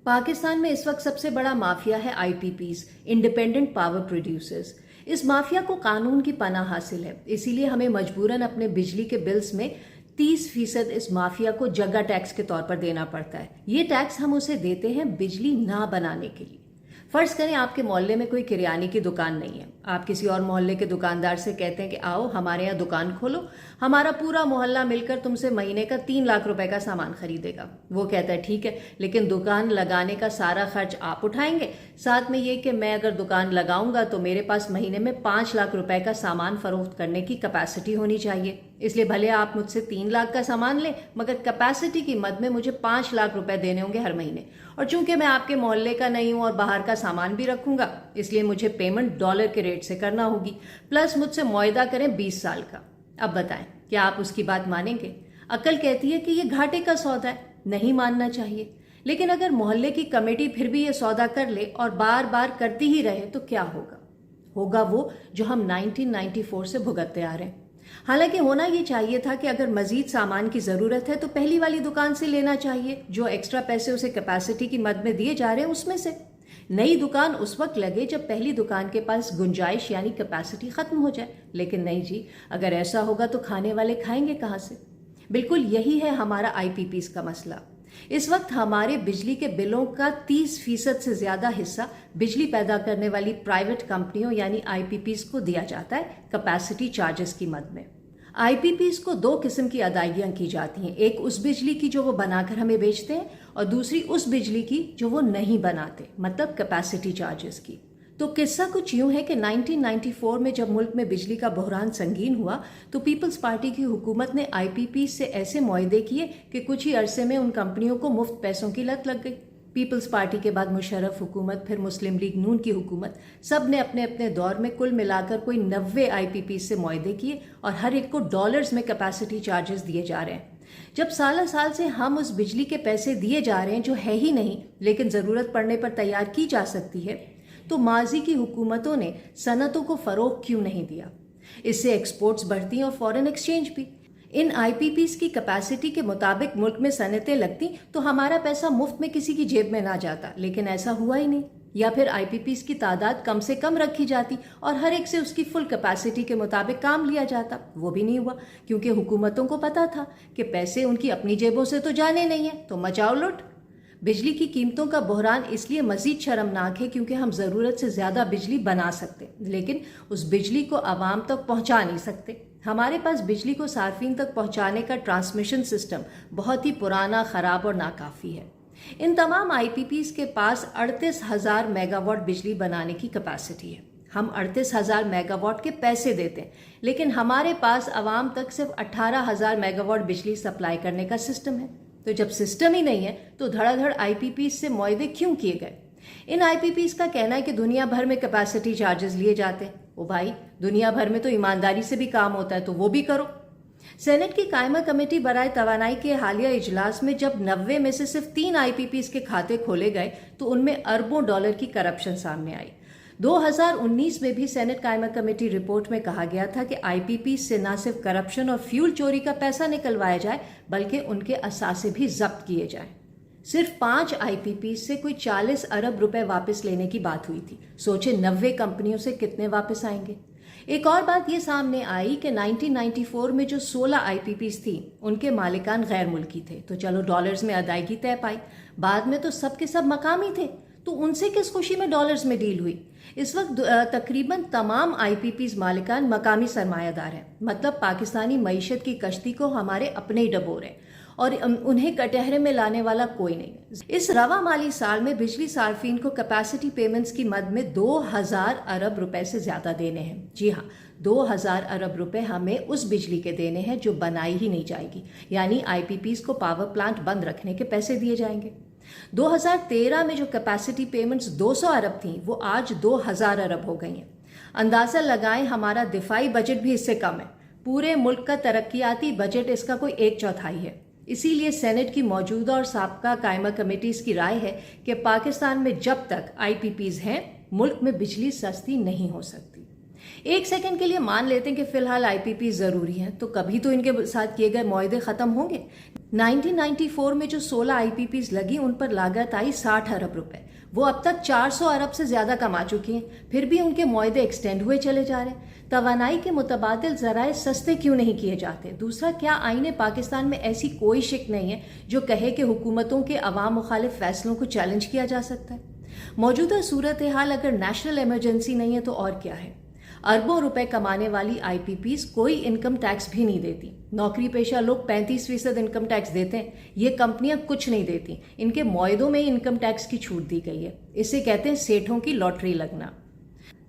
पाकिस्तान में इस वक्त सबसे बड़ा माफिया है आईपीपीज, इंडिपेंडेंट पावर प्रोड्यूसर्स। इस माफिया को कानून की पनाह हासिल है, इसीलिए हमें मजबूरन अपने बिजली के बिल्स में 30% इस माफिया को जगह टैक्स के तौर पर देना पड़ता है। ये टैक्स हम उसे देते हैं बिजली ना बनाने के लिए। फर्ज करें आपके मोहल्ले में कोई किराने की दुकान नहीं है, आप किसी और मोहल्ले के दुकानदार से कहते हैं कि आओ हमारे यहाँ दुकान खोलो, हमारा पूरा मोहल्ला मिलकर तुमसे महीने का 3 लाख रुपए का सामान खरीदेगा। वो कहता है ठीक है, लेकिन दुकान लगाने का सारा खर्च आप उठाएंगे, साथ में ये कि मैं अगर दुकान लगाऊंगा तो मेरे पास महीने में 5 लाख रुपए का सामान फरोख्त करने की कैपेसिटी होनी चाहिए। इसलिए भले आप मुझसे 3 लाख का सामान लें, मगर कैपेसिटी की मद में मुझे 5 लाख रुपए देने होंगे हर महीने। और चूंकि मैं आपके मोहल्ले का नहीं हूं और बाहर का सामान भी रखूंगा, इसलिए मुझे पेमेंट डॉलर के रेट से करना होगी, प्लस मुझसे मुआहदा करें 20 साल का। अब बताएं, क्या आप उसकी बात मानेंगे? अक्ल कहती है कि ये घाटे का सौदा है, नहीं मानना चाहिए। लेकिन अगर मोहल्ले की कमेटी फिर भी ये सौदा कर ले और बार बार करती ही रहे तो क्या होगा? होगा वो जो हम 1994 से भुगतते आ रहे हैं। हालांकि होना ये चाहिए था कि अगर मजीद सामान की जरूरत है तो पहली वाली दुकान से लेना चाहिए, जो एक्स्ट्रा पैसे उसे कैपेसिटी की मद में दिए जा रहे हैं उसमें से। नई दुकान उस वक्त लगे जब पहली दुकान के पास गुंजाइश यानी कैपेसिटी खत्म हो जाए। लेकिन नहीं जी, अगर ऐसा होगा तो खाने वाले खाएंगे कहां से? बिल्कुल यही है हमारा आईपीपीज का मसला। इस वक्त हमारे बिजली के बिलों का 30% से ज्यादा हिस्सा बिजली पैदा करने वाली प्राइवेट कंपनियों यानी आईपीपीज को दिया जाता है कैपेसिटी चार्जेस की मद में। आईपीपीज को 2 किस्म की अदायगियां की जाती हैं, एक उस बिजली की जो वो बनाकर हमें बेचते हैं और दूसरी उस बिजली की जो वो नहीं बनाते, मतलब कैपेसिटी चार्जेस की। तो किस्सा कुछ यूं है कि 1994 में जब मुल्क में बिजली का बहरान संगीन हुआ तो पीपल्स पार्टी की हुकूमत ने आईपीपी से ऐसे मुआहदे किए कि कुछ ही अरसे में उन कंपनियों को मुफ्त पैसों की लत लग गई। पीपल्स पार्टी के बाद मुशर्रफ हुकूमत, फिर मुस्लिम लीग नून की हुकूमत, सब ने अपने अपने दौर में कुल मिलाकर कोई 90 आईपीपी से मुआहदे किए और हर एक को डॉलर्स में कैपेसिटी चार्जेस दिए जा रहे हैं। जब साल साल से हम उस बिजली के पैसे दिए जा रहे हैं जो है ही नहीं लेकिन जरूरत पड़ने पर तैयार की जा सकती है, तो माजी की हुकूमतों ने सनतों को फरोग क्यों नहीं दिया? इससे एक्सपोर्ट्स बढ़ती और फॉरेन एक्सचेंज भी। इन आईपीपीज की कैपेसिटी के मुताबिक मुल्क में सनतें लगती तो हमारा पैसा मुफ्त में किसी की जेब में ना जाता, लेकिन ऐसा हुआ ही नहीं। या फिर आईपीपीज की तादाद कम से कम रखी जाती और हर एक से उसकी फुल कैपेसिटी के मुताबिक काम लिया जाता। वो भी नहीं हुआ, क्योंकि हुकूमतों को पता था कि पैसे उनकी अपनी जेबों से तो जाने नहीं है, तो मचाओ लुट। बिजली की कीमतों का बहरान इसलिए मजीद शर्मनाक है क्योंकि हम ज़रूरत से ज़्यादा बिजली बना सकते, लेकिन उस बिजली को आवाम तक पहुंचा नहीं सकते। हमारे पास बिजली को सार्फिन तक पहुंचाने का ट्रांसमिशन सिस्टम बहुत ही पुराना, ख़राब और नाकाफ़ी है। इन तमाम आईपीपीज के पास 38,000 मेगावाट बिजली बनाने की कैपेसिटी है। हम 38,000 मेगावाट के पैसे देते हैं, लेकिन हमारे पास आवाम तक सिर्फ 18,000 मेगावाट बिजली सप्लाई करने का सिस्टम है। तो जब सिस्टम ही नहीं है तो धड़ाधड़ आईपीपीज से मुआहदे क्यों किए गए? इन आईपीपीज का कहना है कि दुनिया भर में कैपेसिटी चार्जेस लिए जाते हैं। ओ भाई, दुनिया भर में तो ईमानदारी से भी काम होता है, तो वो भी करो। सेनेट की कायमा कमेटी बराए तवानाई के हालिया इजलास में जब 90 में से सिर्फ 3 आईपीपीज के खाते खोले गए तो उनमें अरबों डॉलर की करप्शन सामने आई। 2019 में भी सेनेट कायमा कमेटी रिपोर्ट में कहा गया था कि आईपीपी से न सिर्फ करप्शन और फ्यूल चोरी का पैसा निकलवाया जाए बल्कि उनके असासे भी जब्त किए जाएं। सिर्फ 5 आईपीपी से कोई 40 अरब रुपए वापस लेने की बात हुई थी। सोचे 90 कंपनियों से कितने वापस आएंगे? एक और बात ये सामने आई कि 1994 में जो 16 आईपीपीज थी उनके मालिकान गैर मुल्की थे, तो चलो डॉलर्स में अदायगी तय पाई। बाद में तो सब के सब मकामी थे, तो उनसे किस खुशी में डॉलर्स में डील हुई? इस वक्त तकरीबन तमाम आईपीपीज मालिकान मकामी सरमायादार हैं, मतलब पाकिस्तानी मईशत की कश्ती को हमारे अपने ही डबोर हैं और उन्हें कटहरे में लाने वाला कोई नहीं है। इस रवा माली साल में बिजली सार्फिन को कैपेसिटी पेमेंट्स की मद में 2000 अरब रुपए से ज्यादा देने हैं। जी हाँ, 2000 अरब रुपए हमें उस बिजली के देने हैं जो बनाई ही नहीं जाएगी, यानी आईपीपीज को पावर प्लांट बंद रखने के पैसे दिए जाएंगे। 2013 में जो कैपेसिटी पेमेंट्स 200 अरब थी वो आज 2000 अरब हो गई हैं। अंदाजा लगाएं हमारा दिफाई बजट भी इससे कम है। पूरे मुल्क का तरक्याती बजट इसका कोई 1/4 है। इसीलिए सेनेट की मौजूदा और साबका कायमा कमेटीज की राय है कि पाकिस्तान में जब तक आईपीपीज हैं मुल्क में बिजली सस्ती नहीं हो सकती। ایک سیکنڈ کے لیے مان لیتے ہیں کہ فی الحال آئی پی پی ضروری ہیں، تو کبھی تو ان کے ساتھ کیے گئے معاہدے ختم ہوں گے۔ 1994 میں جو 16 آئی پی پیز لگی ان پر لاگت آئی 60 ارب روپے، وہ اب تک 400 ارب سے زیادہ کما چکی ہیں، پھر بھی ان کے معاہدے ایکسٹینڈ ہوئے چلے جا رہے ہیں۔ توانائی کے متبادل ذرائع سستے کیوں نہیں کیے جاتے؟ دوسرا، کیا آئین پاکستان میں ایسی کوئی شک نہیں ہے جو کہے کہ حکومتوں کے عوام مخالف فیصلوں کو چیلنج کیا جا سکتا ہے؟ موجودہ صورتحال اگر نیشنل ایمرجنسی نہیں ہے تو اور کیا ہے؟ اربوں روپے کمانے والی آئی پی پیز کوئی انکم ٹیکس بھی نہیں دیتی۔ نوکری پیشہ لوگ 35% انکم ٹیکس دیتے ہیں، یہ کمپنیاں کچھ نہیں دیتی، ان کے معاہدوں میں انکم ٹیکس کی چھوٹ دی گئی ہے۔ اسے کہتے ہیں سیٹھوں کی لاٹری لگنا۔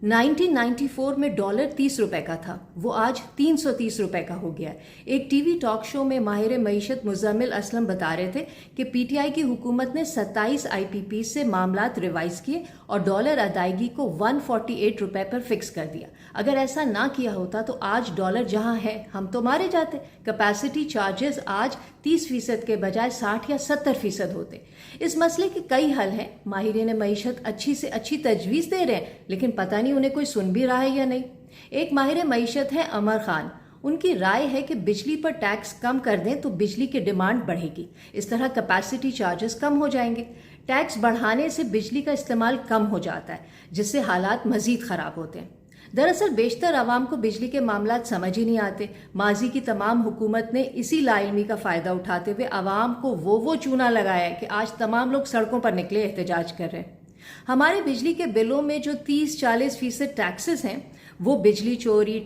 1994 میں ڈالر 30 روپے کا تھا، وہ آج 330 روپے کا ہو گیا ہے۔ ایک ٹی وی ٹاک شو میں ماہر معیشت مزمل اسلم بتا رہے تھے کہ پی ٹی آئی کی حکومت نے 27 آئی پی پی سے معاملات ریوائز کیے اور ڈالر ادائیگی کو 148 روپے پر فکس کر دیا۔ اگر ایسا نہ کیا ہوتا تو آج ڈالر جہاں ہے ہم تو مارے جاتے۔ کیپیسٹی چارجز آج 30% کے بجائے 60 یا 70% ہوتے۔ اس مسئلے کے کئی حل ہیں، ماہرین معیشت اچھی سے اچھی تجویز دے رہے ہیں، لیکن پتہ نہیں انہیں کوئی سن بھی رہا ہے یا نہیں۔ ایک ماہر معیشت ہے عمر خان، ان کی رائے ہے کہ بجلی پر ٹیکس کم کر دیں تو بجلی کی ڈیمانڈ بڑھے گی، اس طرح کیپیسٹی چارجز کم ہو جائیں گے۔ ٹیکس بڑھانے سے بجلی کا استعمال کم ہو جاتا ہے، جس سے حالات مزید خراب ہوتے ہیں۔ دراصل بیشتر عوام کو بجلی کے معاملات سمجھ ہی نہیں آتے۔ ماضی کی تمام حکومت نے اسی لا علمی کا فائدہ اٹھاتے ہوئے عوام کو وہ چونا لگایا ہے کہ آج تمام لوگ سڑکوں پر نکلے احتجاج کر رہے ہیں۔ ہمارے بجلی کے بلوں میں جو 30-40% ٹیکسز ہیں وہ بجلی چوری،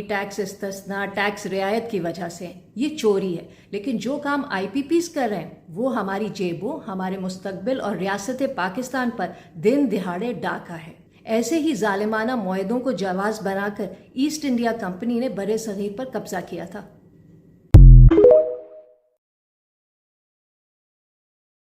ٹیکس استثناء، ٹیکس رعایت کی وجہ سے ہیں۔ یہ چوری ہے، لیکن جو کام آئی پی پیز کر رہے ہیں وہ ہماری جیبوں، ہمارے مستقبل اور ریاست پاکستان پر دن دہاڑے ڈاکہ ہے۔ ایسے ہی ظالمانہ معاہدوں کو جواز بنا کر ایسٹ انڈیا کمپنی نے برصغیر پر قبضہ کیا تھا۔